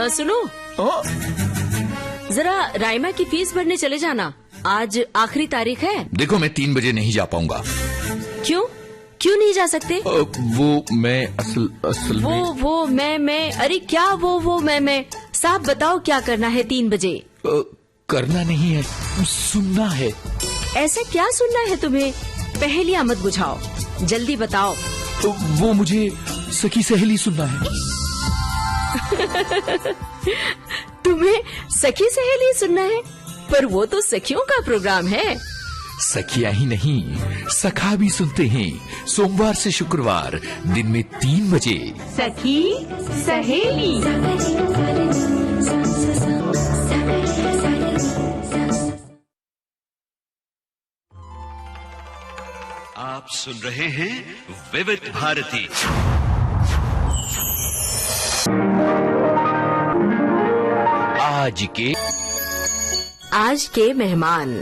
सुनो, जरा राइमा की फीस भरने चले जाना, आज आखिरी तारीख है। देखो मैं 3 बजे नहीं जा पाऊंगा। क्यों नहीं जा सकते? वो मैं असल में... वो मैं अरे क्या वो मैं साहब बताओ क्या करना है 3 बजे? करना नहीं है, सुनना है। ऐसा क्या सुनना है तुम्हें? पहेलियां मत बुझाओ, जल्दी बताओ। वो मुझे सखी सहेली सुनना है। तुम्हें सखी सहेली सुनना है? पर वो तो सखियों का प्रोग्राम है। सखिया ही नहीं, सखा भी सुनते हैं सोमवार से शुक्रवार दिन में 3 बजे। सखी सहेली। आप सुन रहे हैं विविध भारती। आज के मेहमान।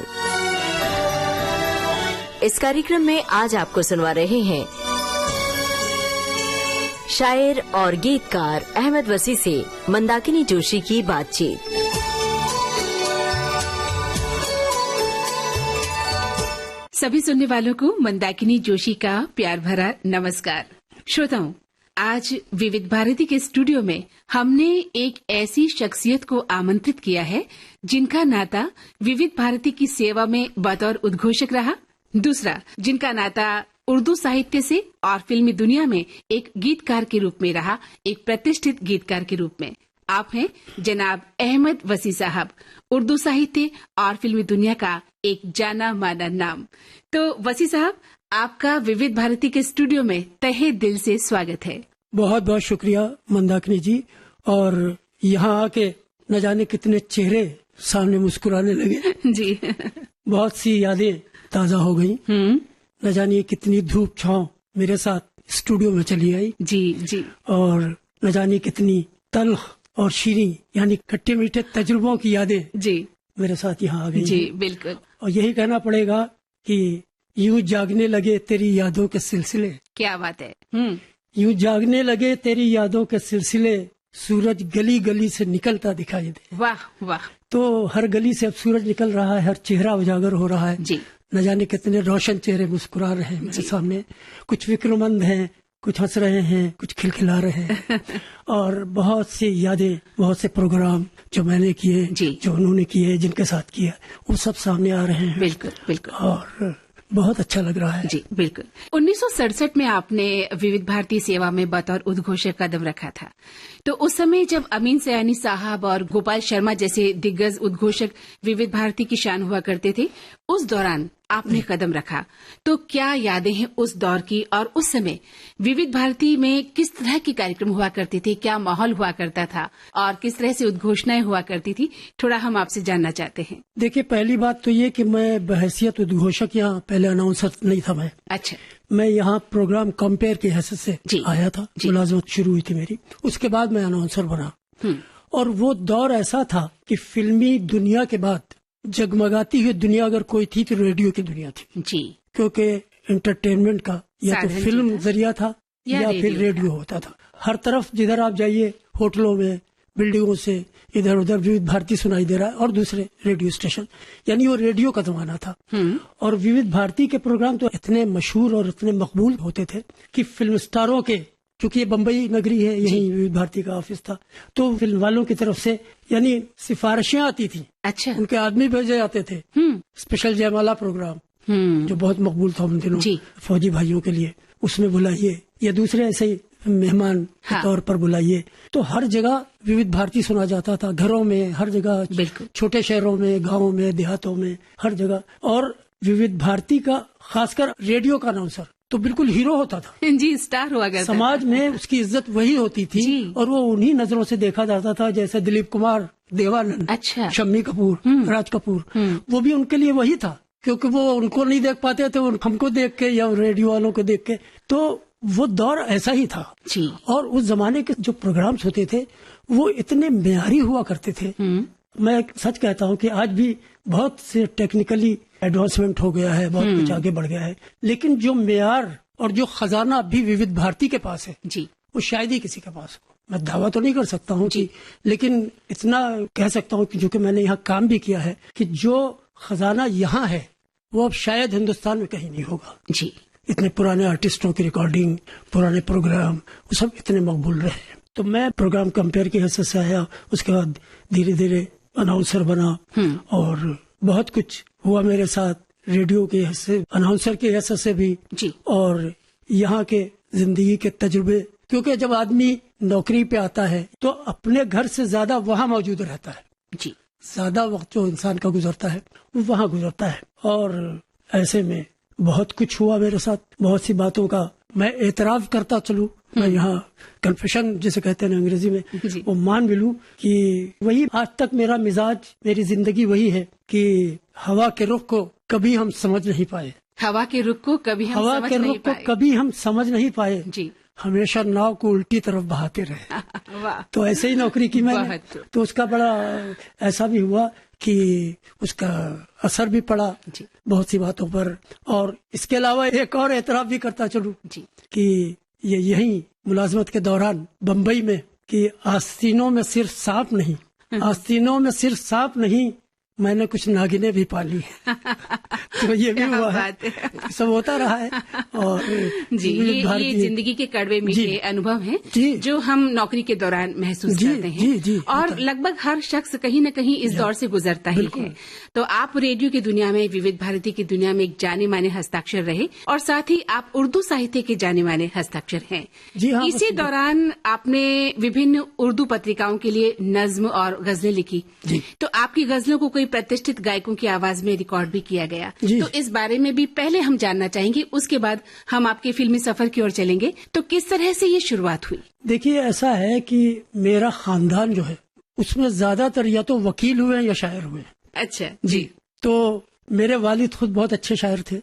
इस कार्यक्रम में आज आपको सुनवा रहे हैं शायर और गीतकार अहमद वसी से मंदाकिनी जोशी की बातचीत। सभी सुनने वालों को मंदाकिनी जोशी का प्यार भरा नमस्कार। श्रोताओं, आज विविध भारती के स्टूडियो में हमने एक ऐसी शख्सियत को आमंत्रित किया है जिनका नाता विविध भारती की सेवा में बतौर उद्घोषक रहा, दूसरा जिनका नाता उर्दू साहित्य से और फिल्मी दुनिया में एक गीतकार के रूप में रहा, एक प्रतिष्ठित गीतकार के रूप में। आप हैं जनाब अहमद वसी साहब, उर्दू साहित्य और फिल्मी दुनिया का एक जाना माना नाम। तो वसी साहब, आपका विविध भारती के स्टूडियो में तहे दिल से स्वागत है। बहुत बहुत शुक्रिया मंदाकिनी जी। और यहाँ आके न जाने कितने चेहरे सामने मुस्कुराने लगे जी। बहुत सी यादें ताजा हो गई। न जानिए कितनी धूप छांव मेरे साथ स्टूडियो में चली आई। जी जी। और न जानिए कितनी तल्ख और शीरी यानी खट्टे मीठे तजुर्बों की यादें जी मेरे साथ यहाँ आ गई। जी बिल्कुल। और यही कहना पड़ेगा कि यूं जागने लगे तेरी यादों के सिलसिले। क्या बात है। यूं जागने लगे तेरी यादों के सिलसिले, सूरज गली गली से निकलता दिखाई दे। वाह वाह। तो हर गली से अब सूरज निकल रहा है, हर चेहरा उजागर हो रहा है जी। न जाने कितने रोशन चेहरे मुस्कुरा रहे हैं मेरे सामने। कुछ फिक्रमंद हैं, कुछ हंस रहे हैं, कुछ खिलखिला रहे हैं। और बहुत सी यादें, बहुत से प्रोग्राम जो मैंने किए, जो उन्होंने किए, जिनके साथ किया, वो सब सामने आ रहे हैं। बिल्कुल बिल्कुल। और बहुत अच्छा लग रहा है। जी बिल्कुल। 1967 में आपने विविध भारती सेवा में बतौर उद्घोषक कदम रखा था। तो उस समय जब अमीन सयानी साहब और गोपाल शर्मा जैसे दिग्गज उद्घोषक विविध भारती की शान हुआ करते थे, उस दौरान आपने कदम रखा। तो क्या यादें हैं उस दौर की, और उस समय विविध भारती में किस तरह के कार्यक्रम हुआ करते थे, क्या माहौल हुआ करता था और किस तरह से उद्घोषणाएं हुआ करती थी, थोड़ा हम आपसे जानना चाहते हैं। देखिए, पहली बात तो ये कि मैं बहैसियत उद्घोषक यहाँ पहले अनाउंसर नहीं था। मैं अच्छा। मैं यहाँ प्रोग्राम कंपेयर की हैसियत से आया था, मुलाजमत शुरू हुई थी मेरी। उसके बाद मैं अनाउंसर बना। और वो दौर ऐसा था कि फिल्मी दुनिया के बाद जगमगाती हुई दुनिया अगर कोई थी तो रेडियो की दुनिया थी जी। क्योंकि एंटरटेनमेंट का या तो फिल्म जरिया था या फिर रेडियो होता था। हर तरफ जिधर आप जाइए, होटलों में, बिल्डिंगों से इधर उधर विविध भारती सुनाई दे रहा है, और दूसरे रेडियो स्टेशन, यानी वो रेडियो का जमाना था। और विविध भारती के प्रोग्राम तो इतने मशहूर और इतने मकबूल होते थे कि फिल्म स्टारों के, क्योंकि ये बम्बई नगरी है, यही विविध भारती का ऑफिस था, तो फिल्म वालों की तरफ से यानी सिफारिशें आती थी। अच्छा। उनके आदमी भेजे जाते थे। स्पेशल जयमाला प्रोग्राम जो बहुत मकबूल था उन दिनों फौजी भाइयों के लिए, उसमें बुलाइए या दूसरे ऐसे ही मेहमान के तौर पर बुलाइए। तो हर जगह विविध भारती सुना जाता था, घरों में, हर जगह, छोटे शहरों में, गाँवों में, देहातों में, हर जगह। और विविध भारती का खासकर रेडियो का अनाउंसर तो बिल्कुल हीरो होता था जी, स्टार हुआ करता समाज में, उसकी इज्जत वही होती थी। और वो उन्हीं नजरों से देखा जाता था, जैसे दिलीप कुमार, देवानंद, अच्छा, शम्मी कपूर, राज कपूर, वो भी उनके लिए वही था, क्योंकि वो उनको नहीं देख पाते थे, हमको देख के या रेडियो वालों को देख के। तो वो दौर ऐसा ही था जी। और उस जमाने के जो प्रोग्राम्स होते थे वो इतने मेयारी हुआ करते थे। मैं सच कहता हूँ कि आज भी बहुत से टेक्निकली एडवांसमेंट हो गया है, बहुत कुछ आगे बढ़ गया है, लेकिन जो मेयार और जो खजाना अभी विविध भारती के पास है जी, वो शायद ही किसी के पास हो। मैं दावा तो नहीं कर सकता हूँ कि, लेकिन इतना कह सकता हूँ कि जो कि मैंने यहाँ काम भी किया है कि जो खजाना यहाँ है वो अब शायद हिंदुस्तान में कहीं नहीं होगा जी। इतने पुराने आर्टिस्टों की रिकॉर्डिंग, पुराने प्रोग्राम, वो सब इतने मकबूल रहे। तो मैं प्रोग्राम कंपेयर की हैसियत से आया, उसके बाद धीरे धीरे अनाउंसर बना और बहुत कुछ हुआ मेरे साथ, रेडियो के हैसियत, अनाउंसर की हैसियत से भी जी। और यहाँ के जिंदगी के तजुर्बे, क्योंकि जब आदमी नौकरी पे आता है तो अपने घर से ज्यादा वहाँ मौजूद रहता है जी। ज्यादा वक्त जो इंसान का गुजरता है वो वहाँ गुजरता है। और ऐसे में बहुत कुछ हुआ मेरे साथ, बहुत सी बातों का मैं एतराफ करता चलूं, मैं यहाँ कन्फेशन जिसे कहते हैं अंग्रेजी में, वो मान भी लूं कि वही आज तक मेरा मिजाज, मेरी जिंदगी वही है कि हवा के रुख को कभी हम समझ नहीं पाए, हवा के रुख को कभी हम हवा समझ के नहीं रुख को पाए। कभी हम समझ नहीं पाए जी। हमेशा नाव को उल्टी तरफ बहाते रहे। वाह। तो ऐसे ही नौकरी की मैंने, बहुत। तो उसका बड़ा ऐसा भी हुआ कि उसका असर भी पड़ा जी। बहुत सी बातों पर। और इसके अलावा एक और एतराफ भी करता चलूं जी। कि ये यही मुलाजमत के दौरान बम्बई में कि आस्तीनों में सिर्फ सांप नहीं, आस्तीनों में सिर्फ सांप नहीं, मैंने कुछ नागिनें भी पाली हैं। तो ये भी हुआ है, सब होता रहा है। और जी, ये जिंदगी के कड़वे मीठे अनुभव हैं जो हम नौकरी के दौरान महसूस करते हैं। जी, और लगभग हर शख्स कहीं न कहीं इस दौर से गुजरता ही है। तो आप रेडियो की दुनिया में, विविध भारती की दुनिया में एक जाने माने हस्ताक्षर रहे और साथ ही आप उर्दू साहित्य के जाने माने हस्ताक्षर हैं। जी हाँ, इसी दौरान आपने विभिन्न उर्दू पत्रिकाओं के लिए नज्म और गजलें लिखी। तो आपकी गजलों को प्रतिष्ठित गायकों की आवाज में रिकॉर्ड भी किया गया। तो इस बारे में भी पहले हम जानना चाहेंगे, उसके बाद हम आपके फिल्मी सफर की ओर चलेंगे। तो किस तरह से ये शुरुआत हुई? देखिए, ऐसा है कि मेरा खानदान जो है उसमें ज्यादातर या तो वकील हुए हैं या शायर हुए हैं। अच्छा जी। तो मेरे वालिद खुद बहुत अच्छे शायर थे,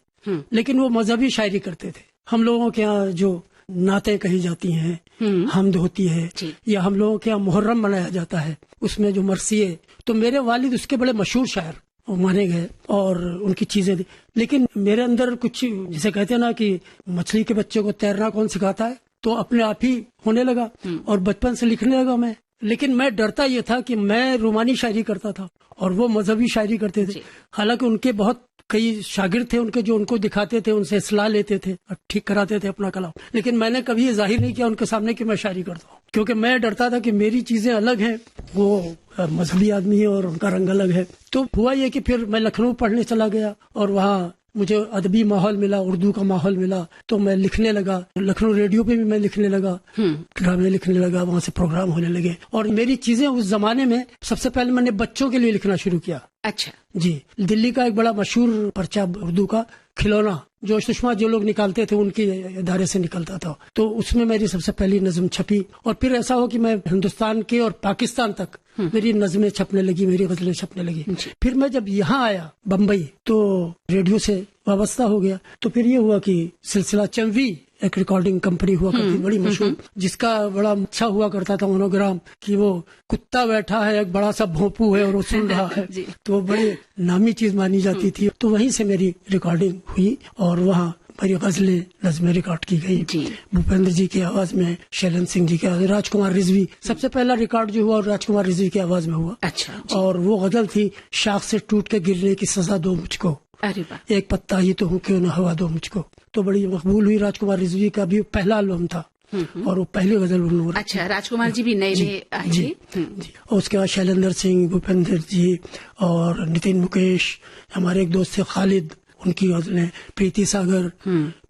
लेकिन वो मजहबी शायरी करते थे। हम लोगों के यहाँ जो नाते कही जाती हैं, हमद होती है, या हम लोगों के यहाँ मुहर्रम मनाया जाता है, उसमें जो मरसिए, तो मेरे वालिद उसके बड़े मशहूर शायर माने गए और उनकी चीजें थी। लेकिन मेरे अंदर कुछ, जिसे कहते हैं ना कि मछली के बच्चे को तैरना कौन सिखाता है, तो अपने आप ही होने लगा और बचपन से लिखने लगा मैं। लेकिन मैं डरता ये था कि मैं रूमानी शायरी करता था और वो मजहबी शायरी करते थे। हालांकि उनके बहुत कई शागिर्द थे उनके जो उनको दिखाते थे, उनसे सलाह लेते थे और ठीक कराते थे अपना कलाम। लेकिन मैंने कभी ये जाहिर नहीं किया उनके सामने कि मैं शायरी करता हूँ, क्योंकि मैं डरता था कि मेरी चीजें अलग हैं, वो मजहबी आदमी है और उनका रंग अलग है। तो हुआ ये कि फिर मैं लखनऊ पढ़ने चला गया और वहाँ मुझे अदबी माहौल मिला, उर्दू का माहौल मिला, तो मैं लिखने लगा। लखनऊ रेडियो पे भी मैं लिखने लगा, ड्रामे लिखने लगा, वहाँ से प्रोग्राम होने लगे। और मेरी चीजें उस जमाने में सबसे पहले मैंने बच्चों के लिए लिखना शुरू किया। अच्छा जी। दिल्ली का एक बड़ा मशहूर पर्चा उर्दू का खिलौना जो सुषमा जो लोग निकालते थे उनके इदारे से निकलता था, तो उसमें मेरी सबसे पहली नज्म छपी। और फिर ऐसा हो कि मैं हिंदुस्तान के और पाकिस्तान तक मेरी नज्में छपने लगी, मेरी गजलें छपने लगी। फिर मैं जब यहाँ आया बम्बई तो रेडियो से वाबस्ता हो गया। तो फिर ये हुआ कि सिलसिला चंवी एक रिकॉर्डिंग कंपनी हुआ करती बड़ी मशहूर, जिसका बड़ा अच्छा हुआ करता था मोनोग्राम कि वो कुत्ता बैठा है, एक बड़ा सा भोंपू है और वो सुन रहा है। तो वो बड़ी नामी चीज मानी जाती थी। तो वहीं से मेरी रिकॉर्डिंग हुई और वहाँ मेरी गजलें नज़्में रिकॉर्ड की गई। भूपेंद्र जी की आवाज में, शैलन सिंह जी की आवाज, राजकुमार रिजवी, सबसे पहला रिकॉर्ड जो हुआ राजकुमार रिजवी की आवाज में हुआ। अच्छा। और वो गजल थी, शाख से टूट के गिरने की सजा दो मुझको, अरे वाह, एक पत्ता ही तो हूँ क्यों न हवा दो मुझको। तो बड़ी मकबूल हुई। राजकुमार रिजवी का भी पहला एल्बम था और वो पहली गजल उन्होंने। अच्छा, राजकुमार जी भी नए आए थे। और उसके बाद शैलेंद्र सिंह, भूपेंद्र जी और नितिन मुकेश, हमारे एक दोस्त थे खालिद, उनकी गजलें, प्रीति सागर।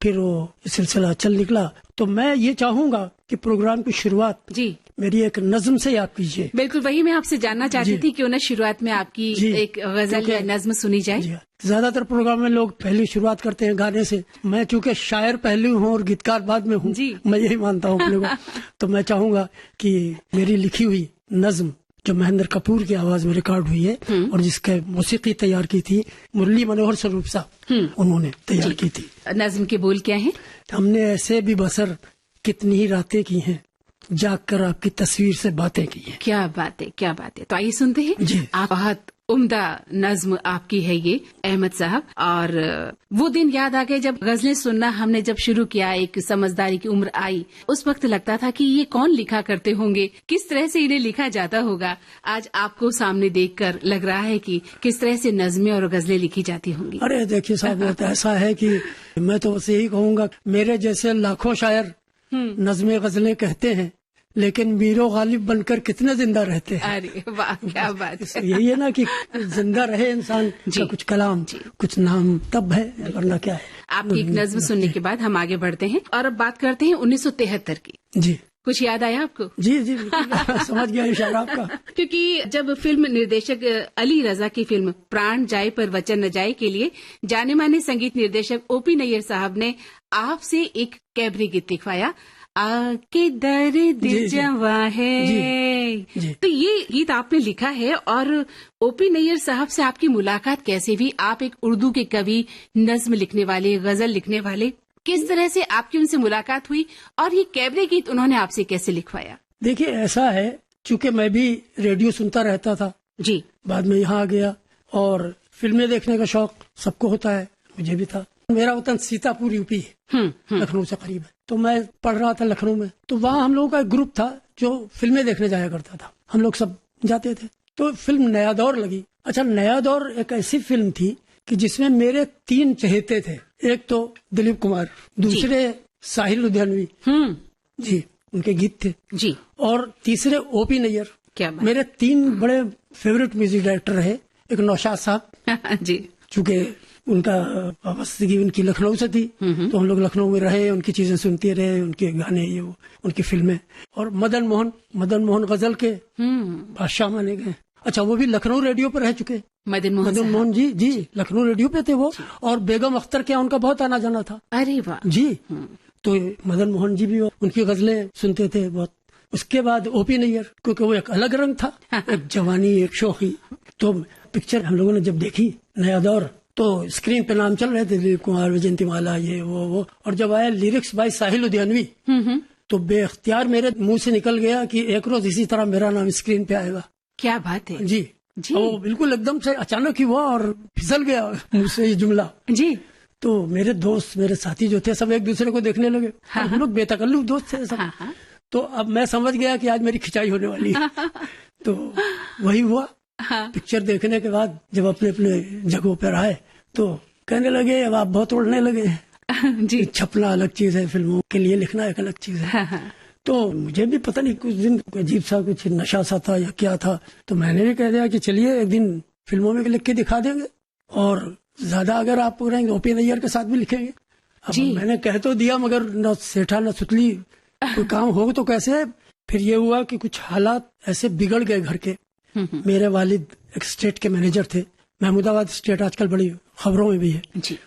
फिर वो सिलसिला चल निकला। तो मैं ये चाहूंगा कि प्रोग्राम की शुरुआत जी मेरी एक नज्म से आप कीजिए। बिल्कुल, वही मैं आपसे जानना चाहती थी, क्यों न शुरुआत में आपकी एक गजल या नज्म सुनी जाए। ज्यादातर प्रोग्राम में लोग पहली शुरुआत करते हैं गाने से। मैं चूंकि शायर पहले हूँ और गीतकार बाद में हूँ, मैं यही मानता हूँ अपने को। तो मैं चाहूंगा कि मेरी लिखी हुई नज्म जो महेंद्र कपूर की आवाज में रिकॉर्ड हुई है और जिसके मौसीकी तैयार की थी मुरली मनोहर स्वरूप साहब, उन्होंने तैयार की थी। नज्म के बोल क्या हैं? हमने ऐसे भी बसर कितनी ही रातें की हैं, जाग कर आपकी तस्वीर से बातें की हैं। क्या बात है, क्या बात है। तो आइए सुनते हैं। आप बहुत उम्दा नज्म आपकी है ये अहमद साहब। और वो दिन याद आ गए जब गजलें सुनना हमने जब शुरू किया, एक समझदारी की उम्र आई, उस वक्त लगता था कि ये कौन लिखा करते होंगे, किस तरह से इन्हें लिखा जाता होगा। आज आपको सामने देखकर लग रहा है कि किस तरह से नज़में और गजलें लिखी जाती होंगी। अरे देखिए साहब, वो तो ऐसा है कि मैं तो बस यही कहूँगा, मेरे जैसे लाखों शायर नज़में गजलें कहते हैं, लेकिन मीरो गालिब बनकर कितने जिंदा रहते हैं। अरे वाह, क्या बात है। यही है ना कि जिंदा रहे इंसान का कुछ कलाम, कुछ नाम तब है, वरना क्या है। आपकी एक नज्म सुनने के बाद हम आगे बढ़ते हैं और अब बात करते हैं 1973 की। जी, कुछ याद आया आपको? जी जी समझ गया इशारा आपका। क्योंकि जब फिल्म निर्देशक अली रजा की फिल्म प्राण जाए पर वचन न जाए के लिए जाने माने संगीत निर्देशक ओपी नैयर साहब ने आपसे एक कैबरे गीत लिखवाया, आके दर्द जवा है। जी। तो ये गीत आपने लिखा है और ओपी नैयर साहब से आपकी मुलाकात कैसे हुई? आप एक उर्दू के कवि, नज्म लिखने वाले, गजल लिखने वाले, किस तरह से आपकी उनसे मुलाकात हुई और ये कैबरे गीत उन्होंने आपसे कैसे लिखवाया? देखिए ऐसा है, चूंकि मैं भी रेडियो सुनता रहता था जी, बाद में यहाँ आ गया और फिल्में देखने का शौक सबको होता है, मुझे भी था। मेरा वतन सीतापुर यूपी है, लखनऊ से करीब है। तो मैं पढ़ रहा था लखनऊ में, तो वहाँ हम लोगों का एक ग्रुप था जो फिल्में देखने जाया करता था। हम लोग सब जाते थे। तो फिल्म नया दौर लगी। अच्छा, नया दौर एक ऐसी फिल्म थी कि जिसमें मेरे 3 चहेते थे। एक तो दिलीप कुमार, दूसरे साहिल लुधियानवी जी, उनके गीत थे जी, और तीसरे ओपी नैयर। क्या बात। मेरे 3 बड़े फेवरेट म्यूजिक डायरेक्टर रहे। एक नौशाद साहब जी, चूंकि उनका वाबस्तगी उनकी लखनऊ से थी, तो हम लोग लखनऊ में रहे, उनकी चीजें सुनते रहे, उनके गाने, ये वो, उनकी फिल्में। और मदन मोहन गजल के बादशाह माने गए। अच्छा, वो भी लखनऊ रेडियो पर रह चुके। मदन मोहन जी लखनऊ रेडियो पे थे वो। और बेगम अख्तर के उनका बहुत आना जाना था। अरे वाह जी। तो मदन मोहन जी भी उनकी गजलें सुनते थे बहुत। उसके बाद ओपी नैयर, क्योंकि वो एक अलग रंग था, एक जवानी, एक शोखी। तो पिक्चर हम लोगों ने जब देखी नया दौर, तो स्क्रीन पे नाम चल रहे थे दिलीप कुमार, विजयंतीमाला, ये वो। और जब आया लिरिक्स बाय साहिल लुधियानवी, तो बेख्तियार मेरे मुंह से निकल गया कि एक रोज इसी तरह मेरा नाम स्क्रीन पे आएगा। क्या बात है जी। वो बिल्कुल एकदम से अचानक ही हुआ और फिसल गया मुंह से ये जुमला जी। तो मेरे दोस्त, मेरे साथी जो थे, सब एक दूसरे को देखने लगे। हम लोग बेतकल्लुफ दोस्त थे सब। तो अब मैं समझ गया कि आज मेरी खिंचाई होने वाली है। तो वही हुआ। पिक्चर देखने के बाद जब अपने अपने जगहों पर आए तो कहने लगे अब आप बहुत उड़ने लगे जी। छपना अलग चीज है, फिल्मों के लिए लिखना एक अलग चीज है। तो मुझे भी पता नहीं, कुछ दिन अजीब सा कुछ नशा सा था या क्या था। तो मैंने भी कह दिया कि चलिए एक दिन फिल्मों में लिख के दिखा देंगे, और ज्यादा अगर आप रहेंगे ओपी नैयर के साथ भी लिखेंगे। अब मैंने कह तो दिया, मगर न सेठा न सुतली, कोई काम हो तो कैसे। फिर ये हुआ कि कुछ हालात ऐसे बिगड़ गए घर के। मेरे वालिद एक स्टेट के मैनेजर थे, महमूदाबाद स्टेट आजकल बड़ी खबरों में भी है,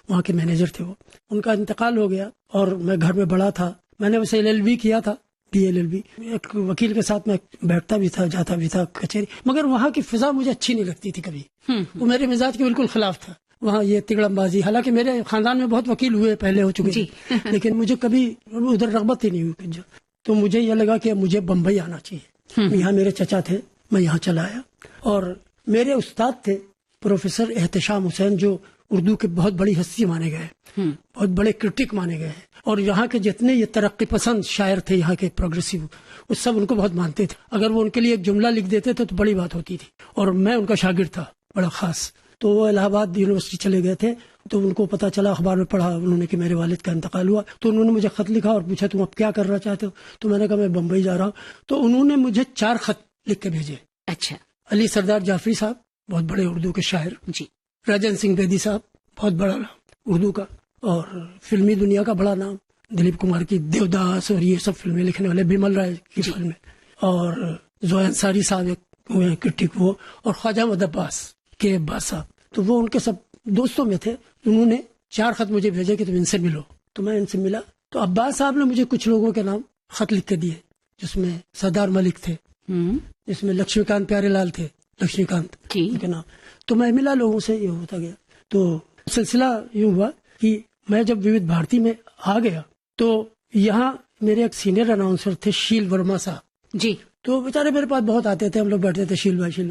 वहाँ के मैनेजर थे वो। उनका इंतकाल हो गया और मैं घर में बड़ा था। मैंने वैसे LLB किया था, PLLB। एक वकील के साथ मैं बैठता भी था, जाता भी था कचहरी, मगर वहाँ की फिजा मुझे अच्छी नहीं लगती थी कभी। वो मेरे मिजाज के बिल्कुल खिलाफ था। वहाँ ये तिगड़मबाजी, हालांकि मेरे खानदान में बहुत वकील हुए पहले, हो चुके लेकिन मुझे कभी उधर रगबत ही नहीं हुई। तो मुझे ये लगा कि मुझे बम्बई आना चाहिए। यहाँ मेरे चचा थे, मैं यहाँ चला आया। और मेरे उस्ताद थे प्रोफेसर एहतशाम हुसैन, जो उर्दू के बहुत बड़ी हस्ती माने गए, बहुत बड़े क्रिटिक माने गए हैं। और यहाँ के जितने ये तरक्की पसंद शायर थे, यहाँ के प्रोग्रेसिव, वो सब उनको बहुत मानते थे। अगर वो उनके लिए एक जुमला लिख देते थे तो बड़ी बात होती थी। और मैं उनका शागिर्द था बड़ा खास। तो वो इलाहाबाद यूनिवर्सिटी चले गए थे। तो उनको पता चला, अखबार में पढ़ा उन्होंने कि मेरे वालिद का इंतकाल हुआ। तो उन्होंने मुझे खत लिखा और पूछा तुम अब क्या करना चाहते हो। तो मैंने कहा मैं बम्बई जा रहा हूँ। तो उन्होंने मुझे 4 खत लिख के भेजे। अच्छा। अली सरदार जाफरी साहब, बहुत बड़े उर्दू के शायर जी। राजन सिंह बेदी साहब, बहुत बड़ा नाम उर्दू का, और फिल्मी दुनिया का बड़ा नाम, दिलीप कुमार की देवदास और ये सब फिल्में लिखने वाले, बिमल राय की फिल्में, और जोया अंसारी साहब एक हुए हैं क्रिटिक वो, और ख्वाजा अहमद अब्बास के अब्बास साहब। तो वो उनके सब दोस्तों में थे। उन्होंने 4 खत मुझे भेजे कि तुम इनसे मिलो। तो मैं इनसे मिला। तो अब्बास साहब ने मुझे कुछ लोगों के नाम खत लिख के दिए, जिसमें सरदार मलिक थे, जिसमें लक्ष्मीकांत प्यारेलाल थे, लक्ष्मीकांत के नाम। तो मैं मिला लोगों से, ये होता गया। तो सिलसिला यूँ हुआ कि मैं जब विविध भारती में आ गया तो यहाँ मेरे एक सीनियर अनाउंसर थे शील वर्मा साहब जी, तो बेचारे मेरे पास बहुत आते थे, हम लोग बैठते थे, शील भाई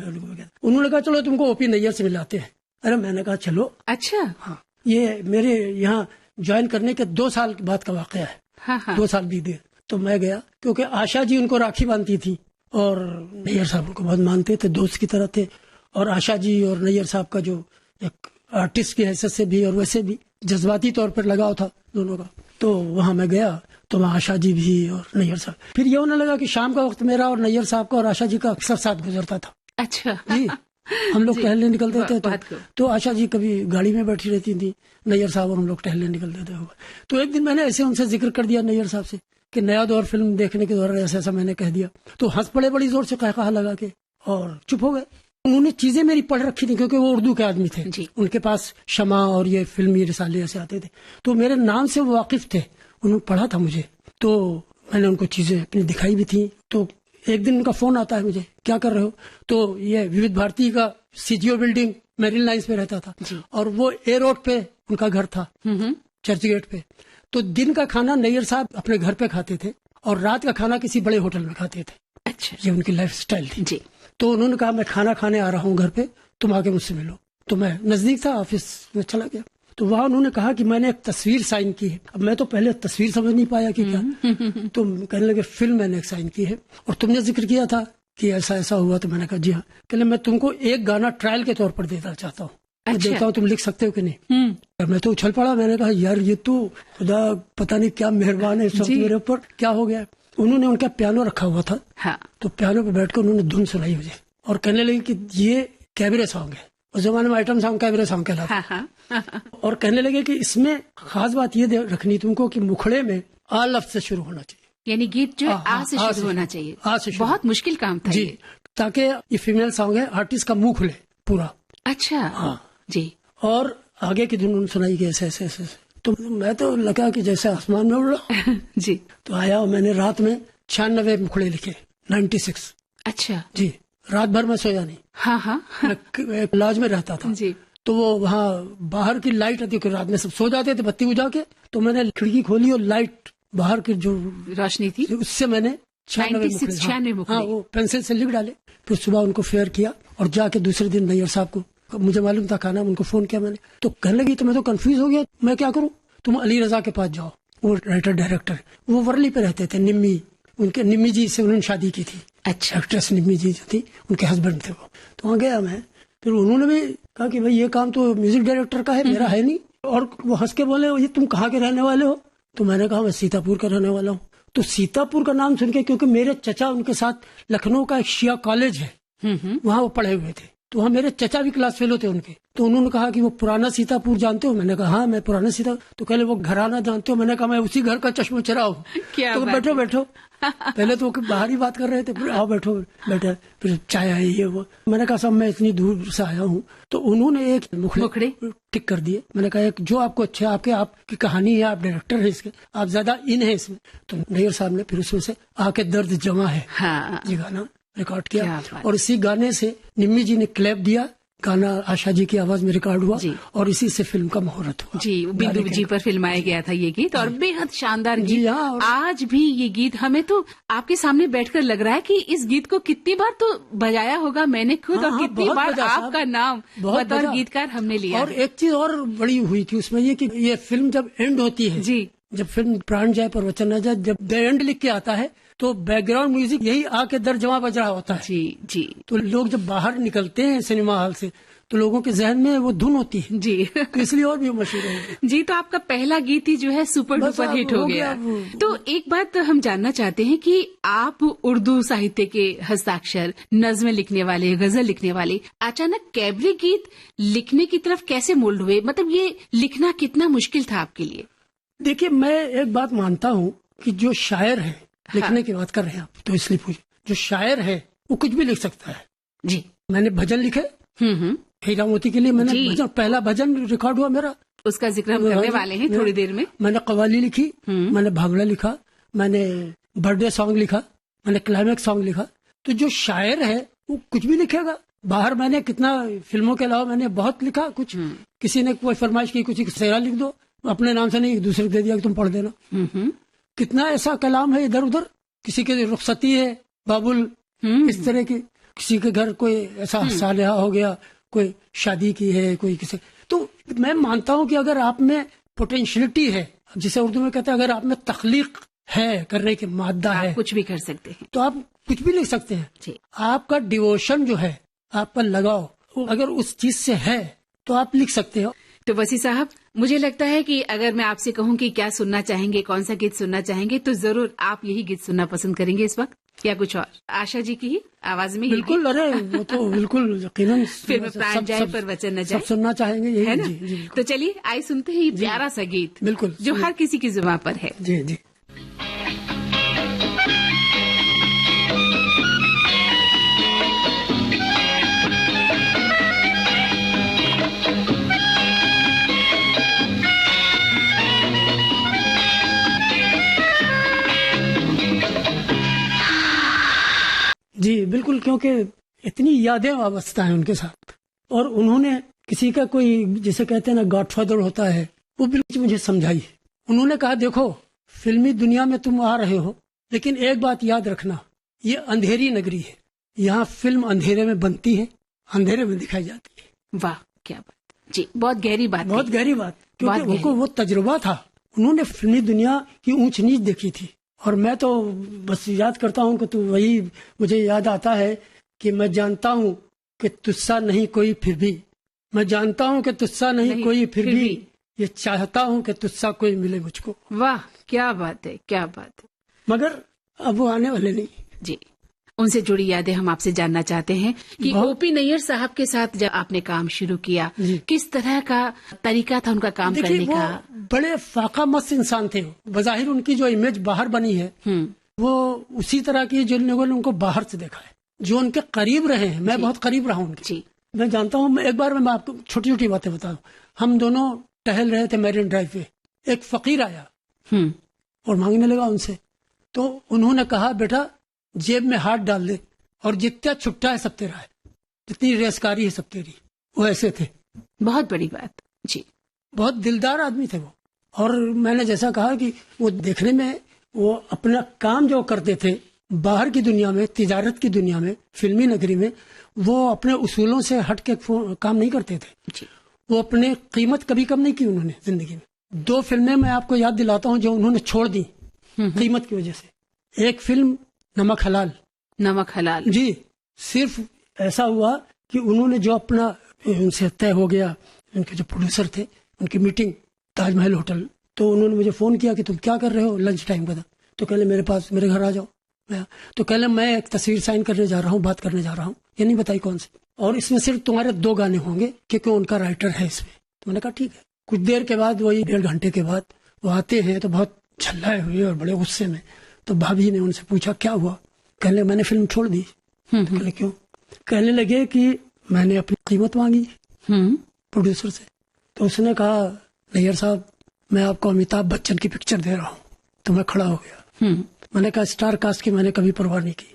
उन्होंने कहा चलो तुमको ओपी नैयर से मिलाते हैं। अरे मैंने कहा चलो। अच्छा। हाँ, ये मेरे यहाँ ज्वाइन करने के 2 साल बाद का वाकया है। हाँ। 2 साल बीते तो मैं गया, क्योंकि आशा जी उनको राखी बांधती थी और नैयर साहब उनको बहुत मानते थे, दोस्त की तरह थे। और आशा जी और नैयर साहब का जो एक आर्टिस्ट की हैसियत से भी और वैसे भी जज्बाती तौर पर लगाव था दोनों का। तो वहां मैं गया तो वहाँ आशा जी भी और नैयर साहब। फिर ये होने लगा कि शाम का वक्त मेरा और नैयर साहब का और आशा जी का अक्सर साथ गुजरता था। अच्छा। जी, हम लोग टहलने निकलते थे तो आशा जी कभी गाड़ी में बैठी रहती थी, नैयर साहब और हम लोग टहलने निकलते थे। तो एक दिन मैंने ऐसे उनसे जिक्र कर दिया नैयर साहब से कि नया दौर फिल्म देखने के दौरान ऐसा मैंने कह दिया। तो हंस पड़े बड़ी जोर से, कहा लगा के, और चुप हो गए। उन्होंने चीजें मेरी पढ़ रखी थी, क्योंकि वो उर्दू के आदमी थे जी। उनके पास शमा और ये फिल्मी रिसाले ऐसे आते थे, तो मेरे नाम से वो वाकिफ थे, उन्होंने पढ़ा था मुझे। तो मैंने उनको चीजें अपनी दिखाई भी थी। तो एक दिन उनका फोन आता है मुझे, क्या कर रहे हो? तो ये विविध भारती का सीजीओ बिल्डिंग मेरिन लाइन्स पे रहता था और वो ए रोड पे उनका घर था, चर्च गेट पे। तो दिन का खाना नैयर साहब अपने घर पे खाते थे और रात का खाना किसी बड़े होटल में खाते थे। अच्छा। ये उनकी लाइफ स्टाइल थी जी। तो उन्होंने कहा मैं खाना खाने आ रहा हूँ घर पे, तुम आके मुझसे मिलो। तो मैं नजदीक था, ऑफिस में चला गया। तो वहाँ उन्होंने कहा कि मैंने एक तस्वीर साइन की है। अब मैं तो पहले तस्वीर समझ नहीं पाया कि क्या। तो कहने लगे फिल्म मैंने एक साइन की है और तुमने जिक्र किया था कि ऐसा ऐसा हुआ। तो मैंने कहा जी हाँ। कहने मैं तुमको एक गाना ट्रायल के तौर पर देना चाहता हूँ। अच्छा। देखता हूँ तुम लिख सकते हो कि नहीं। मैं तो उछल पड़ा, मैंने कहा यार ये तो खुदा पता नहीं क्या मेहरबान है सब मेरे ऊपर, क्या हो गया। उन्होंने उनका पियानो रखा हुआ था। हाँ। तो पियानो पे बैठ कर उन्होंने धुन सुनाई मुझे और कहने लगी कि ये कैबरे सॉन्ग है। उस जमाने में आइटम सॉन्ग कैबरे सॉन्ग कहलाता। हाँ। और कहने लगे कि इसमें खास बात ये रखनी तुमको कि मुखड़े में आ लफ्ज से शुरू होना चाहिए, यानी गीत जो आ से शुरू होना चाहिए। आ से बहुत मुश्किल काम था जी, ताकि ये फीमेल सॉन्ग है, आर्टिस्ट का मुंह खुले पूरा। अच्छा। हाँ जी। और आगे की धुन सुनाई गई ऐसे ऐसे ऐसे। तो मैं तो लगा कि जैसे आसमान में उड़ रहा जी। तो आया और मैंने रात में 96 मुखड़े लिखे, 96। अच्छा जी। रात भर में सोया नहीं। हाँ। मैं लॉज में रहता था जी। तो वो वहाँ बाहर की लाइट आती, रात में सब सो जाते थे बत्ती बुझा के। तो मैंने खिड़की खोली और लाइट बाहर की जो रोशनी थी उससे मैंने 96 मुखड़े वो पेंसिल से लिख डाले। फिर सुबह उनको फेयर किया और जाके दूसरे दिन नैयर साहब को, मुझे मालूम था खाना, उनको फोन किया मैंने। तो कहने लगी तो मैं तो कंफ्यूज हो गया, मैं क्या करूं? तुम अली रजा के पास जाओ, वो राइटर डायरेक्टर, वो वर्ली पे रहते थे। निम्मी, उनके निम्मी जी से उन्होंने शादी की थी। अच्छा। एक्ट्रेस निम्मी जी जो थी उनके हस्बैंड थे वो। तो वहाँ गया मैं, फिर उन्होंने भी कहा कि भाई ये काम तो म्यूजिक डायरेक्टर का है, मेरा है नहीं। और वो हंस के बोले ये तुम कहाँ के रहने वाले हो? तो मैंने कहा मैं सीतापुर का रहने वाला हूँ। तो सीतापुर का नाम सुन के, क्योंकि मेरे चचा उनके साथ लखनऊ का एक शिया कॉलेज है, वहाँ वो पढ़े हुए थे, तो वहाँ मेरे चचा भी क्लास फेलो थे उनके। तो उन्होंने कहा कि वो पुराना सीतापुर जानते हो? मैंने कहा हाँ मैं पुराना सीता। तो कहले वो घराना जानते हो? मैंने कहा मैं उसी घर का चश्मचरा हूँ। तो बैठो बैठो। पहले तो बाहर ही बात कर रहे थे, फिर आओ बैठो, बैठे, फिर चाय आई ये वो। मैंने कहा सब मैं इतनी दूर से आया हूँ। तो उन्होंने एक मुखड़े टिक कर दिए। मैंने कहा एक जो आपको अच्छा, आपकी कहानी है, आप डायरेक्टर है इसके, आप ज्यादा इन है इसमें। तो नैयर साहब ने फिर उसमें से आके दर्द जमा है ये गाना रिकॉर्ड किया और इसी गाने से निम्मी जी ने क्लैप दिया। गाना आशा जी की आवाज में रिकॉर्ड हुआ और इसी से फिल्म का मुहूर्त हुआ जी। बिंदु जी पर फिल्माया गया था ये गीत और बेहद शानदार गीत। आज भी ये गीत हमें तो आपके सामने बैठकर लग रहा है कि इस गीत को कितनी बार तो बजाया होगा मैंने खुद और कितनी बार आपका नाम बतौर गीतकार हमने लिया। और एक चीज और बड़ी हुई थी उसमें ये कि ये फिल्म जब एंड होती है जी, जब फिल्म प्राण जाए पर वचन न जाए, जब द एंड लिख के आता है तो बैकग्राउंड म्यूजिक यही आके दर जमा बज रहा होता है जी। तो लोग जब बाहर निकलते हैं सिनेमा हॉल से तो लोगों के जहन में वो धुन होती है जी। तो इसलिए और भी मशहूर है जी। तो आपका पहला गीत ही जो है सुपर डुपर हिट हो गया। तो एक बात हम जानना चाहते हैं कि आप उर्दू साहित्य के हस्ताक्षर, नज़्में लिखने वाले, गजल लिखने वाले, अचानक कैबरे गीत लिखने की तरफ कैसे मोल्ड हुए? मतलब ये लिखना कितना मुश्किल था आपके लिए? देखिए मैं एक बात मानता हूँ कि जो शायर है, लिखने की बात कर रहे हैं आप तो इसलिए पूछे, जो शायर है वो कुछ भी लिख सकता है जी। मैंने भजन लिखे, हीरा मोती के लिए मैंने भजन, पहला भजन रिकॉर्ड हुआ मेरा, उसका जिक्र हम करने वाले हैं थोड़ी देर में। मैंने कव्वाली लिखी, मैंने भांगड़ा लिखा, मैंने बर्थडे सॉन्ग लिखा, मैंने क्लाइमेक्स सॉन्ग लिखा। तो जो शायर है वो कुछ भी लिखेगा। बाहर मैंने कितना, फिल्मों के अलावा मैंने बहुत लिखा। कुछ किसी ने कोई फरमाइश की, कुछ शेरा लिख दो, अपने नाम से नहीं, एक दूसरे को दे दिया कि तुम पढ़ देना। कितना ऐसा कलाम है इधर उधर, किसी के रुखसती है, बाबुल इस तरह की, किसी के घर कोई ऐसा सालिया हो गया, कोई शादी की है, कोई किसी, तो मैं मानता हूँ कि अगर आप में पोटेंशियलिटी है, जिसे उर्दू में कहते हैं, अगर आप में तख्लीक है, करने की मादा है, कुछ भी कर सकते हैं, तो आप कुछ भी लिख सकते हैं जी। आपका डिवोशन जो है, आपका लगाव अगर उस चीज से है तो आप लिख सकते हो। तो वसी साहब, मुझे लगता है कि अगर मैं आपसे कहूं कि क्या सुनना चाहेंगे, कौन सा गीत सुनना चाहेंगे, तो जरूर आप यही गीत सुनना पसंद करेंगे इस वक्त, या कुछ और आशा जी की ही आवाज में? बिल्कुल, अरे वो तो बिल्कुल यकीनन फिल्म प्राण जाए पर वचन न जाए, सब सुनना चाहेंगे, यही है ना? जी, जी, तो चलिए आइए सुनते हैं ये प्यारा सा गीत, बिल्कुल, जो हर किसी की जुबान पर है। जी जी। जी बिल्कुल, क्योंकि इतनी यादें वाबस्ता है उनके साथ, और उन्होंने किसी का कोई, जिसे कहते हैं ना गॉडफादर होता है, वो बिल्कुल मुझे समझाई। उन्होंने कहा, देखो फिल्मी दुनिया में तुम आ रहे हो, लेकिन एक बात याद रखना, ये अंधेरी नगरी है, यहाँ फिल्म अंधेरे में बनती है, अंधेरे में दिखाई जाती है। वाह, क्या बात जी, बहुत गहरी बात, बहुत गहरी बात, क्योंकि उनको वो तजुर्बा था, उन्होंने फिल्मी दुनिया की ऊंच नीच देखी थी। और मैं तो बस याद करता हूँ कि तो वही मुझे याद आता है कि मैं जानता हूँ कि तुझसा नहीं कोई फिर भी, मैं जानता हूँ कि तुझसा नहीं कोई फिर भी, ये चाहता हूँ कि तुझसा कोई मिले मुझको। वाह, क्या बात है, क्या बात है। मगर अब वो आने वाले नहीं जी। उनसे जुड़ी यादें हम आपसे जानना चाहते हैं कि ओपी नैयर साहब के साथ जब आपने काम शुरू किया, किस तरह का तरीका था उनका काम करने का? बड़े फाका मस्त इंसान थे। बज़ाहिर उनकी जो इमेज बाहर बनी है वो उसी तरह की जो लोगों ने उनको बाहर से देखा है, जो उनके करीब रहे हैं। मैं बहुत करीब रहा हूँ उनके, मैं जानता हूँ। एक बार मैं आपको छोटी छोटी बातें बता दूं। हम दोनों टहल रहे थे मैरिन ड्राइव पे, एक फकीर आया और मांगने लगा उनसे, तो उन्होंने कहा, बेटा जेब में हाथ डाल दे और जितना छुट्टा है सब तेरा है, जितनी रेसकारी है सब तेरी। वो ऐसे थे। बहुत बड़ी बात जी, बहुत दिलदार आदमी थे वो। और मैंने जैसा कहा कि वो देखने में, वो अपना काम जो करते थे बाहर की दुनिया में, तिजारत की दुनिया में, फिल्मी नगरी में, वो अपने उसूलों से हट के काम नहीं करते थे जी। वो अपने कीमत कभी कम नहीं की उन्होंने जिंदगी में। 2 फिल्में मैं आपको याद दिलाता हूँ जो उन्होंने छोड़ दी कीमत की वजह से। एक फिल्म नमक हलाल। नमक हलाल जी, सिर्फ ऐसा हुआ कि उन्होंने जो अपना उनसे तय हो गया, उनके जो प्रोड्यूसर थे, उनकी मीटिंग ताजमहल होटल, तो उन्होंने मुझे फोन किया कि तुम क्या कर रहे हो लंच टाइम का था। तो कहले मेरे पास, मेरे घर आ जाओ। तो कहले मैं एक तस्वीर साइन करने जा रहा हूँ, बात करने जा रहा हूँ, ये नहीं बताई कौन सी, और इसमें सिर्फ तुम्हारे 2 गाने होंगे क्योंकि उनका राइटर है इसमें। तो मैंने कहा ठीक है। कुछ देर के बाद, वही 1.5 घंटे के बाद वो आते हैं तो बहुत झल्लाए हुए और बड़े गुस्से में। तो भाभी ने उनसे पूछा क्या हुआ। कहने मैंने फिल्म छोड़ दी। कहले क्यों? कहने लगे कि मैंने अपनी कीमत मांगी प्रोड्यूसर से। तो उसने कहा, नैयर साहब मैं आपको अमिताभ बच्चन की पिक्चर दे रहा हूँ। तो मैं खड़ा हो गया। मैंने कहा स्टार कास्ट की मैंने कभी परवाह नहीं की,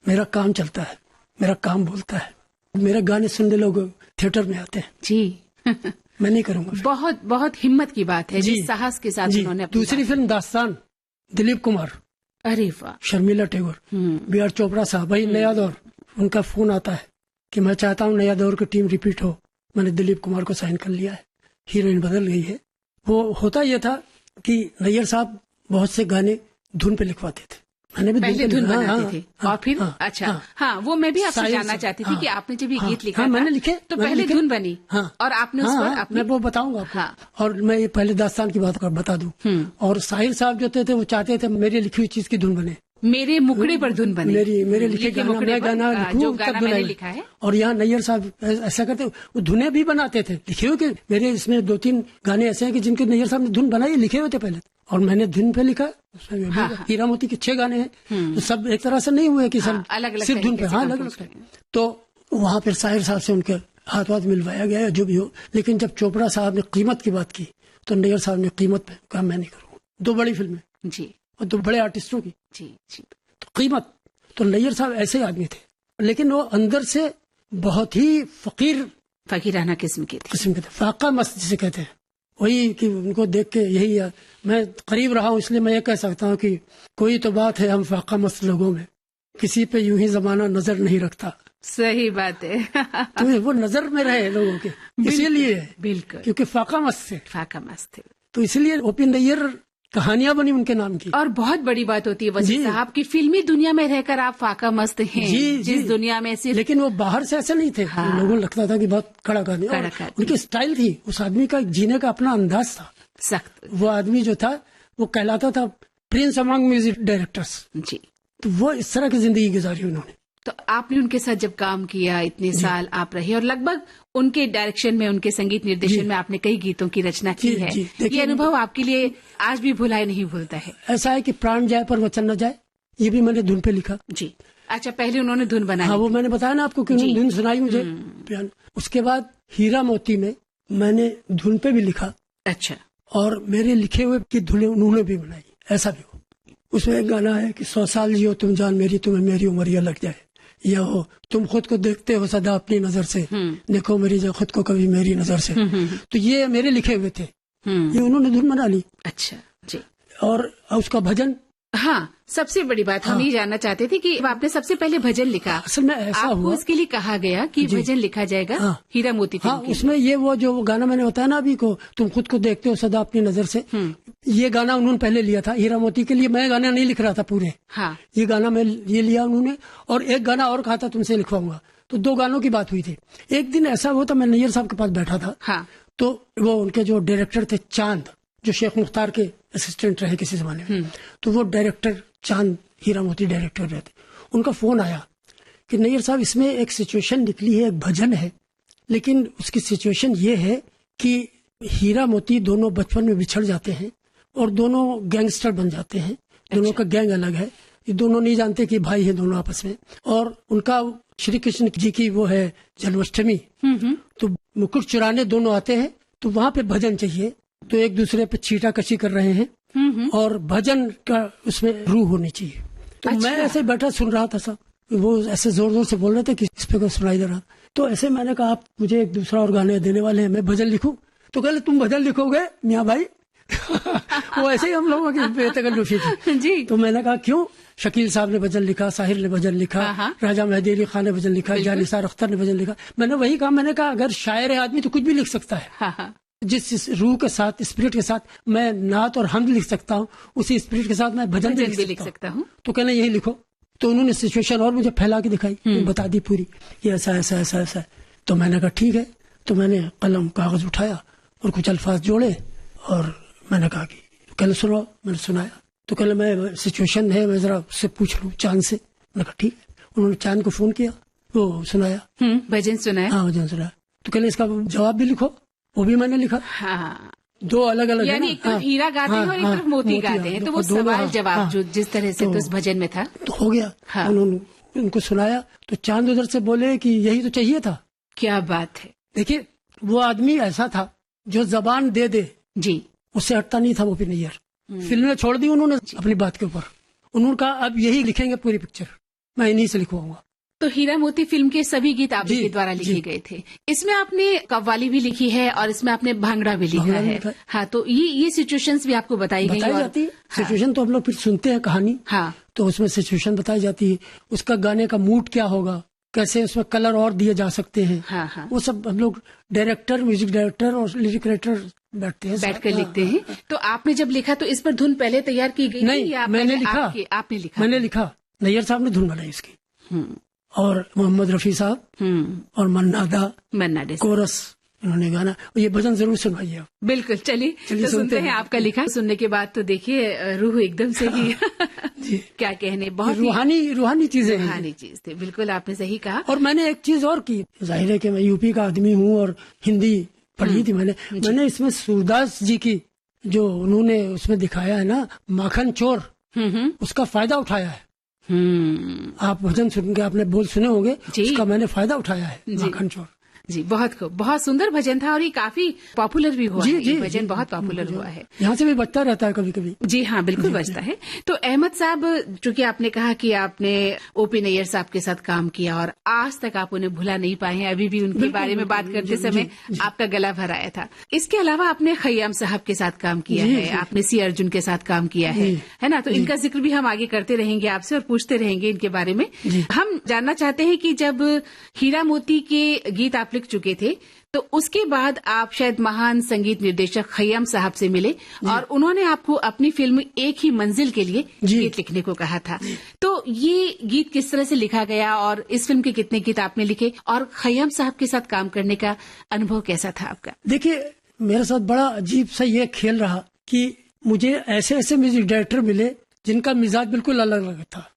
मेरा काम चलता है, मेरा काम बोलता है, मेरे गाने सुनने लोग थिएटर में आते हैं जी। मैं नहीं करूंगा। बहुत बहुत हिम्मत की बात है, जिस साहस के साथ उन्होंने। दूसरी फिल्म दास्तान, दिलीप कुमार, अरे वाह, शर्मिला टैगोर, बी.आर. चोपड़ा साहब, भाई नया दौर। उनका फोन आता है कि मैं चाहता हूँ नया दौर की टीम रिपीट हो। मैंने दिलीप कुमार को साइन कर लिया है, हीरोइन बदल गई है। वो होता यह था कि नैयर साहब बहुत से गाने धुन पे लिखवाते थे। मैंने भी पहले धुन बनाते थे और फिर अच्छा हाँ, वो मैं भी आपसे जानना चाहती थी कि आपने जब ये गीत लिखा मैंने लिखे तो पहले धुन बनी और आपने उस पर मैं वो बताऊंगा आपको। और मैं ये पहले दास्तान की बात बता दूं। और साहिर साहब जो थे वो चाहते थे मेरी लिखी हुई चीज की धुन बने, मेरे मुखड़े पर धुन बने, मेरे लिखे गाना, मैं गाना जो गाना मैंने लिखा है। और यहाँ नैयर साहब ऐसा करते, वो धुने भी बनाते थे लिखे हुए के। मेरे इसमें 2-3 गाने ऐसे हैं कि जिनके नैयर साहब ने धुन बनाई, लिखे हुए थे पहले, और मैंने धुन पे लिखा। उसमें हीरा मोती के 6 गाने हैं, तो सब एक तरह से नहीं हुए कि सब सिर्फ धुन पे। हाँ, अलग। तो वहाँ पर साहिर साहब से उनके हाथ मिलवाया गया, जो भी हो। लेकिन जब चोपड़ा साहब ने कीमत की बात की तो नैयर साहब ने कीमत पे कहा मैं नहीं करूँगा। 2 बड़ी फिल्में जी और 2 बड़े आर्टिस्टों की जी। तो कीमत, तो नैयर साहब ऐसे आदमी थे, लेकिन वो अंदर से बहुत ही फकीराना किस्म के थे, फाका मस्त जिसे कहते हैं। वही कि उनको देख के यही मैं करीब रहा हूँ, इसलिए मैं ये कह सकता हूँ कि कोई तो बात है हम फाका मस्त लोगों में किसी पे यूं ही जमाना नजर नहीं रखता। सही बात है। तो वो नजर में रहे लोगों के, इसीलिए बिल्कुल, क्योंकि फाका मस्त थे। फाका मस्त थे, तो इसलिए ओ.पी. नैयर कहानियां बनी उनके नाम की। और बहुत बड़ी बात होती है वसीम साहब की फिल्मी दुनिया में रहकर आप फाका मस्त हैं। जिस दुनिया में सिर्फ, लेकिन वो बाहर से ऐसे नहीं थे। लोगों को लगता था कि बहुत कड़ा आदमी, उनकी स्टाइल थी, उस आदमी का जीने का अपना अंदाज था सख्त। वो आदमी जो था वो कहलाता था प्रिंस अमंग म्यूजिक डायरेक्टर्स जी। तो वो इस तरह की जिंदगी गुजारी उन्होंने। तो आपने उनके साथ जब काम किया, इतने साल आप रहे और लगभग उनके डायरेक्शन में, उनके संगीत निर्देशन में आपने कई गीतों की रचना की है। ये अनुभव आपके लिए आज भी भुलाए नहीं भूलता है? ऐसा है कि प्राण जाए पर वचन न जाए, ये भी मैंने धुन पे लिखा। जी। अच्छा, पहले उन्होंने धुन बनाई? हाँ, वो मैंने बताया ना आपको कि उन्होंने धुन सुनाई मुझे पियानो। उसके बाद हीरा मोती में मैंने धुन पे भी लिखा। अच्छा। और मेरे लिखे हुए की धुनें उन्होंने भी बनाई। ऐसा भी हो। उसमें एक गाना है कि 100 साल जियो तुम जान मेरी, तुम्हें मेरी उम्र लग जाए, या हो तुम खुद को देखते हो सदा अपनी नजर से, देखो मेरी जो खुद को कभी मेरी नजर से। तो ये मेरे लिखे हुए थे, ये उन्होंने धुन बना ली। अच्छा जी। और उसका भजन, हाँ, सबसे बड़ी बात हम ये जानना चाहते थे कि आपने सबसे पहले भजन लिखा। असल में ऐसा हुआ, उसके लिए कहा गया कि भजन लिखा जाएगा हीरा मोती फिल्म के। उसमें ये वो जो गाना मैंने बताया ना अभी को, तुम खुद को देखते हो सदा अपनी नजर से, ये गाना उन्होंने पहले लिया था हीरा मोती के लिए। मैं गाना नहीं लिख रहा था पूरे, ये गाना मैं ये लिया उन्होंने। और एक गाना और कहा था तुमसे लिखवाऊंगा, तो 2 गानों की बात हुई थी। एक दिन ऐसा हुआ था, मैं नैयर साहब के पास बैठा था, तो वो उनके जो डायरेक्टर थे चांद, जो शेख मुख्तार के असिस्टेंट रहे किसी जमाने में, तो वो डायरेक्टर चांद हीरा मोती डायरेक्टर रहते, उनका फोन आया कि नैयर साहब इसमें एक सिचुएशन निकली है, एक भजन है, लेकिन उसकी सिचुएशन ये है कि हीरा मोती दोनों बचपन में बिछड़ जाते हैं और दोनों गैंगस्टर बन जाते हैं। दोनों का गैंग अलग है, ये दोनों नहीं जानते कि भाई है दोनों आपस में। और उनका श्री कृष्ण जी की वो है जन्माष्टमी, तो मुकुट चुराने दोनों आते हैं, तो वहाँ पे भजन चाहिए। तो एक दूसरे पे छीटा कशी कर रहे हैं और भजन का उसमें रूह होनी चाहिए। तो मैं ऐसे बैठा सुन रहा था, सब वो ऐसे जोर जोर से बोल रहे थे कि इस पे को सुनाई दे रहा। तो ऐसे मैंने कहा आप मुझे एक दूसरा और गाने देने वाले हैं, मैं भजन लिखूं? तो कहले तुम भजन लिखोगे मियाँ भाई? वो ऐसे ही हम लोगों की बेतकल्लुफी थी जी। तो मैंने कहा क्यों? शकील साहब ने भजन लिखा, साहिर ने भजन लिखा, राजा मेहदी अली खान ने भजन लिखा, जानिसार अख्तर ने भजन लिखा। मैंने वही कहा, मैंने कहा अगर शायर है आदमी तो कुछ भी लिख सकता है। जिस रूह के साथ, स्पिरिट के साथ मैं नात और हमद लिख सकता हूँ, उसी स्पिरिट के साथ मैं भजन भी लिख सकता हूँ। तो कहना यही लिखो। तो उन्होंने सिचुएशन और मुझे फैला के दिखाई, बता दी पूरी, ये ऐसा ऐसा ऐसा ऐसा। तो मैंने कहा ठीक है। तो मैंने कलम कागज उठाया और कुछ अल्फाज जोड़े और मैंने कहा कि कल सुनो। मैंने सुनाया तो कल मैं सिचुएशन है, मैं जरा उससे पूछ लूँ चांद से। मैंने कहा ठीक है। उन्होंने चांद को फोन किया, वो सुनाया, भजन सुनाया। हाँ भजन सुनाया। तो कहले इसका जवाब भी लिखो, वो भी मैंने लिखा। 2 अलग अलग, यानी एक तरफ हीरा गाते हैं और एक तरफ मोती गाते हैं, तो वो सवाल जवाब जो जिस तरह से उस भजन में था तो हो गया। उन्होंने उनको सुनाया तो चांद उधर से बोले कि यही तो चाहिए था। क्या बात है। देखिए वो आदमी ऐसा था जो जबान दे दे जी, उससे हटता नहीं था। वो फिर नैयर फिल्में छोड़ दी उन्होंने अपनी बात के ऊपर। उन्होंने कहा अब यही लिखेंगे पूरी पिक्चर, मैं इन्हीं से लिखवाऊंगा। तो हीरा मोती फिल्म के सभी गीत आप के द्वारा लिखे गए थे। इसमें आपने कव्वाली भी लिखी है और इसमें आपने भांगड़ा भी लिखा है। हाँ, तो ये सिचुएशंस भी आपको बताई जाती है। सिचुएशन तो हम लोग फिर सुनते हैं कहानी, तो उसमें सिचुएशन बताई जाती है, उसका गाने का मूड क्या होगा, कैसे उसमें कलर और दिए जा सकते हैं। वो सब हम लोग डायरेक्टर, म्यूजिक डायरेक्टर और लिरिक राइटर बैठकर लिखते हैं। तो आपने जब लिखा तो इस पर धुन पहले तैयार की गई? नहीं, मैंने लिखा। आपने लिखा? मैंने लिखा, नैयर साहब ने धुन बनाई इसकी, और मोहम्मद रफी साहब और मन्ना डे कोरस, उन्होंने गाना। ये भजन जरूर सुनवाइए। बिल्कुल, चलिए तो सुनते हैं आपका लिखा। सुनने के बाद तो देखिए रूह एकदम से ही जी, क्या कहने, बहुत रूहानी चीजें, रूहानी चीज थे। बिल्कुल, आपने सही कहा। और मैंने एक चीज और की, जाहिर है कि मैं यूपी का आदमी हूँ और हिंदी पढ़ी थी मैंने इसमें सूरदास जी की जो उन्होंने उसमें दिखाया है ना, माखन चोर, उसका फायदा उठाया है। आप भजन सुन के आपने बोल सुने होंगे, उसका मैंने फायदा उठाया है, माखन चोर। जी, बहुत खूब, बहुत सुंदर भजन था और ये काफी पॉपुलर भी हुआ है। ये भजन बहुत पॉपुलर हुआ है। यहाँ से भी बजता रहता है कभी कभी। जी हाँ, बिल्कुल बजता है। तो अहमद साहब, चूंकि आपने कहा कि आपने ओपी नैयर साहब के साथ काम किया और आज तक आप उन्हें भुला नहीं पाए हैं, अभी भी उनके बारे में बात करते समय आपका गला भर आया था। इसके अलावा आपने खय्याम साहब के साथ काम किया है, आपने सी अर्जुन के साथ काम किया है ना? तो इनका जिक्र भी हम आगे करते रहेंगे आपसे और पूछते रहेंगे इनके बारे में। हम जानना चाहते हैं कि जब हीरा मोती के गीत आप लिख चुके थे तो उसके बाद आप शायद महान संगीत निर्देशक खय्याम साहब से मिले और उन्होंने आपको अपनी फिल्म एक ही मंजिल के लिए गीत लिखने को कहा था। तो ये गीत किस तरह से लिखा गया और इस फिल्म के कितने गीत आपने लिखे और खय्याम साहब के साथ काम करने का अनुभव कैसा था आपका? देखिए, मेरे साथ बड़ा अजीब सा ये खेल रहा कि मुझे ऐसे ऐसे म्यूजिक डायरेक्टर मिले जिनका मिजाज बिल्कुल अलग अलग था।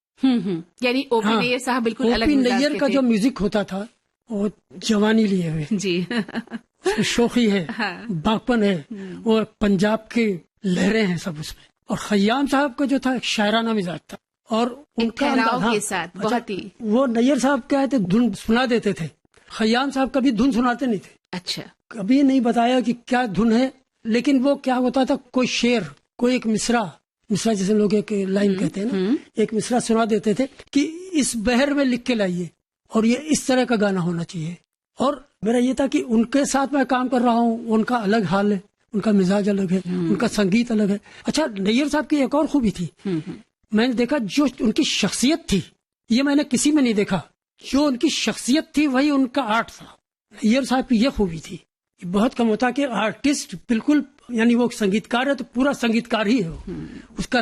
यानी ओपी नैयर साहब बिल्कुल अलग ओपी मिजाज नैयर के का थे। जो म्यूजिक होता था वो जवानी लिए हुए, जी शोखी है, बागपन है, और पंजाब की लहरें हैं सब उसमें। और खय्याम साहब का जो था एक शायराना मिजाज था और उनका ठहराव के साथ बहुत ही। वो नैयर साहब क्या थे, धुन सुना देते थे। खय्याम साहब कभी धुन सुनाते नहीं थे। अच्छा। कभी नहीं बताया कि क्या धुन है, लेकिन वो क्या होता था, कोई शेर, कोई एक मिसरा जैसे लोग एक लाइन कहते हैं ना, एक मिसरा सुना देते थे कि इस बहर में लिख के लाइए और ये इस तरह का गाना होना चाहिए। और मेरा ये था कि उनके साथ मैं काम कर रहा हूँ, उनका अलग हाल है, उनका मिजाज अलग है, उनका संगीत अलग है। अच्छा, नैयर साहब की एक और खूबी थी, मैंने देखा जो उनकी शख्सियत थी, ये मैंने किसी में नहीं देखा। जो उनकी शख्सियत थी वही उनका आर्ट था। नैयर साहब की ये खूबी थी, बहुत कम होता कि आर्टिस्ट बिल्कुल, यानी वो संगीतकार है तो पूरा संगीतकार ही है वो। उसका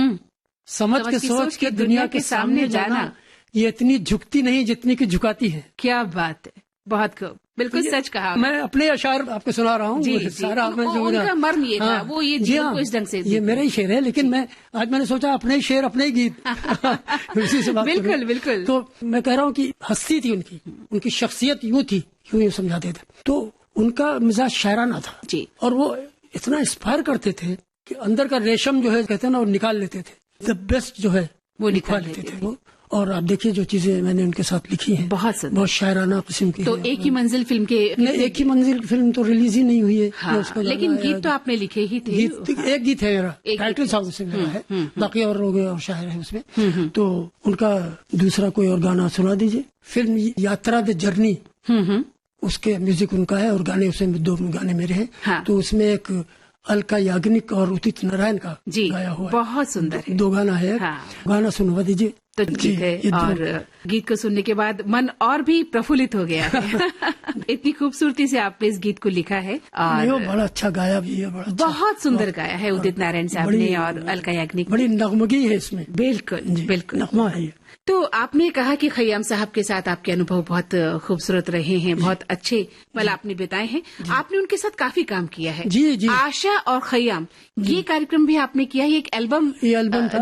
समझ के सोच के दुनिया के सामने जाना, ये इतनी झुकती नहीं जितनी की झुकाती है। क्या बात है, बहुत खूब, बिल्कुल सच कहा। मैं अपने अशार आपको सुना रहा हूँ। सारा उनका मर्म ये था, वो ये जीवन को इस ढंग से। ये मेरे ही शेर है, लेकिन मैं आज मैंने सोचा अपने ही शेर अपने ही गीत उसी से बात बिल्कुल बिल्कुल। तो मैं कह रहा हूँ कि हस्ती थी उनकी शख्सियत यूं थी, यूं समझाते थे। तो उनका मिजाज शायराना था जी, और वो इतना इंस्पायर करते थे कि अंदर का रेशम जो है कहते हैं ना, वो निकाल लेते थे। द बेस्ट जो है वो निकाल लेते थे वो। और आप देखिए जो चीजें मैंने उनके साथ लिखी हैं, बहुत शायराना किस्म की। तो एक ही मंजिल फिल्म के एक ही मंजिल फिल्म तो रिलीज ही नहीं हुई है। हाँ, लेकिन गीत तो आपने लिखे ही थे। एक गीत है मेरा, टाइटल सॉन्ग से मेरा है, बाकी और लोग और शायर है उसमें। तो उनका दूसरा कोई और गाना सुना दीजिए। फिल्म यात्रा द जर्नी, उसके म्यूजिक उनका है और गाने उसमें 2 गाने मेरे हैं। हाँ। तो उसमें एक अलका याग्निक और उदित नारायण का गाया हुआ है, बहुत सुंदर है। 2 गाना है। हाँ। गाना सुनवा दीजिए। तो ठीक है, और गीत को सुनने के बाद मन और भी प्रफुल्लित हो गया है। इतनी खूबसूरती से आपने इस गीत को लिखा है और वो बड़ा अच्छा गाया भी है, बड़ा बहुत सुंदर गाया है उदित नारायण साहब ने और अलका याग्निक। बड़ी नगमगी है इसमें। बिल्कुल बिल्कुल नगमा है। तो आपने कहा कि खय्याम साहब के साथ आपके अनुभव बहुत खूबसूरत रहे हैं, बहुत अच्छे पल आपने बिताए हैं। आपने उनके साथ काफी काम किया है। जी। आशा और खय्याम, ये कार्यक्रम भी आपने किया है, एक एल्बम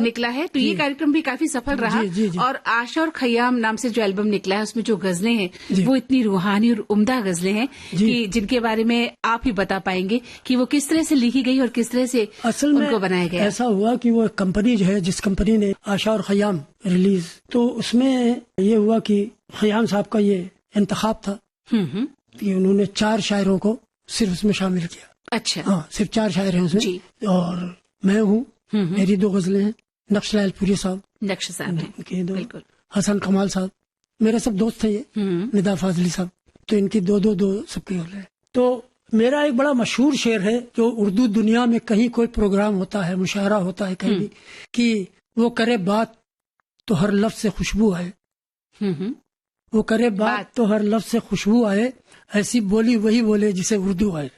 निकला है, तो ये कार्यक्रम भी काफी सफल रहा। और आशा और खय्याम नाम से जो एल्बम निकला है उसमें जो गजलें हैं वो इतनी रूहानी और उम्दा गजलें हैं कि जिनके बारे में आप ही बता पाएंगे कि वो किस तरह से लिखी गई और किस तरह से असल में उनको बनाया गया। ऐसा हुआ कि वो कंपनी जो है, जिस कंपनी ने आशा और खय्याम रिलीज, तो उसमें ये हुआ कि खय्याम साहब का ये इंतखाब था कि उन्होंने 4 शायरों को सिर्फ उसमें शामिल किया। अच्छा। हाँ, सिर्फ 4 शायर हैं उसमें और मैं हूँ, मेरी 2 गजलें हैं, नक्श लालपुरी साहब, नक्श साहब इनकी 2, हसन कमाल साहब, मेरे सब दोस्त थे ये, निदा फाजली साहब, तो इनकी 2 सबकी गजलें। तो मेरा एक बड़ा मशहूर शेर है जो उर्दू दुनिया में कहीं कोई प्रोग्राम होता है, मुशायरा होता है कहीं भी, कि वो करे बात तो हर लफ्ज से खुशबू आए, वो करे बात तो हर लफ्ज से खुशबू आए, ऐसी बोली वही बोले जिसे उर्दू आए।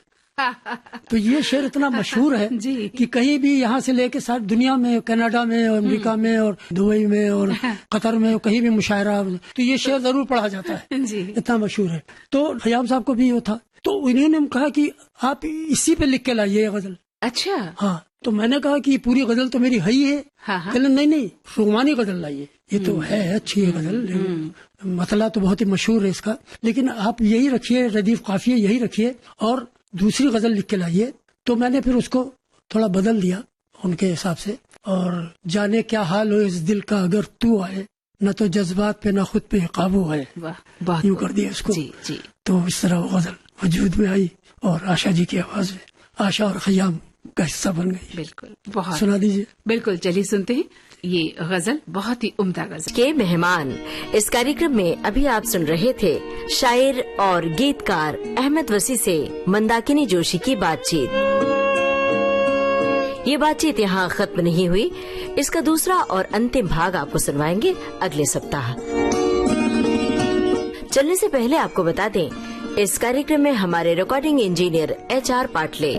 तो ये शेर इतना मशहूर है कि कहीं भी यहाँ से लेके सारी दुनिया में, कनाडा में और अमेरिका में और दुबई में और कतर में कहीं भी मुशायरा, तो ये शेर जरूर पढ़ा जाता है, इतना मशहूर है। तो खय्याम साहब को भी वो था, तो उन्होंने कहा कि आप इसी पे लिख के लाइए गजल। अच्छा। हाँ, तो मैंने कहा कि पूरी गजल तो मेरी है ही है। कहले नहीं, रोमानी गजल लाइए, ये तो है अच्छी है गजल, मतला तो बहुत ही मशहूर है इसका, लेकिन आप यही रखिए, रदीफ काफिया यही रखिए और दूसरी गजल लिख के लाइए। तो मैंने फिर उसको थोड़ा बदल दिया उनके हिसाब से, और जाने क्या हाल हो इस दिल का अगर तू आए, न तो जज्बात पे न खुद पे काबू है, वाह, बहुत यूं कर दिया इसको। जी जी। तो इस तरह वो गजल वजूद में आई और आशा जी की आवाज में आशा और खयाम का हिस्सा बन गई। बिल्कुल, बहुत सुना दीजिए। बिल्कुल, चलिए सुनते हैं ये गजल, बहुत ही उम्दा गजल। के मेहमान इस कार्यक्रम में अभी आप सुन रहे थे शायर और गीतकार अहमद वसी से मंदाकिनी जोशी की बातचीत। ये बातचीत यहाँ खत्म नहीं हुई, इसका दूसरा और अंतिम भाग आपको सुनवाएंगे अगले सप्ताह। चलने से पहले आपको बता दें, इस कार्यक्रम में हमारे रिकॉर्डिंग इंजीनियर HR पाटले।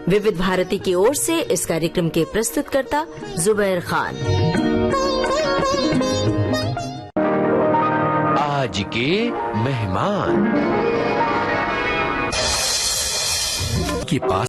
विविध भारती की ओर से इस कार्यक्रम के प्रस्तुतकर्ता जुबैर खान। आज के मेहमान के पास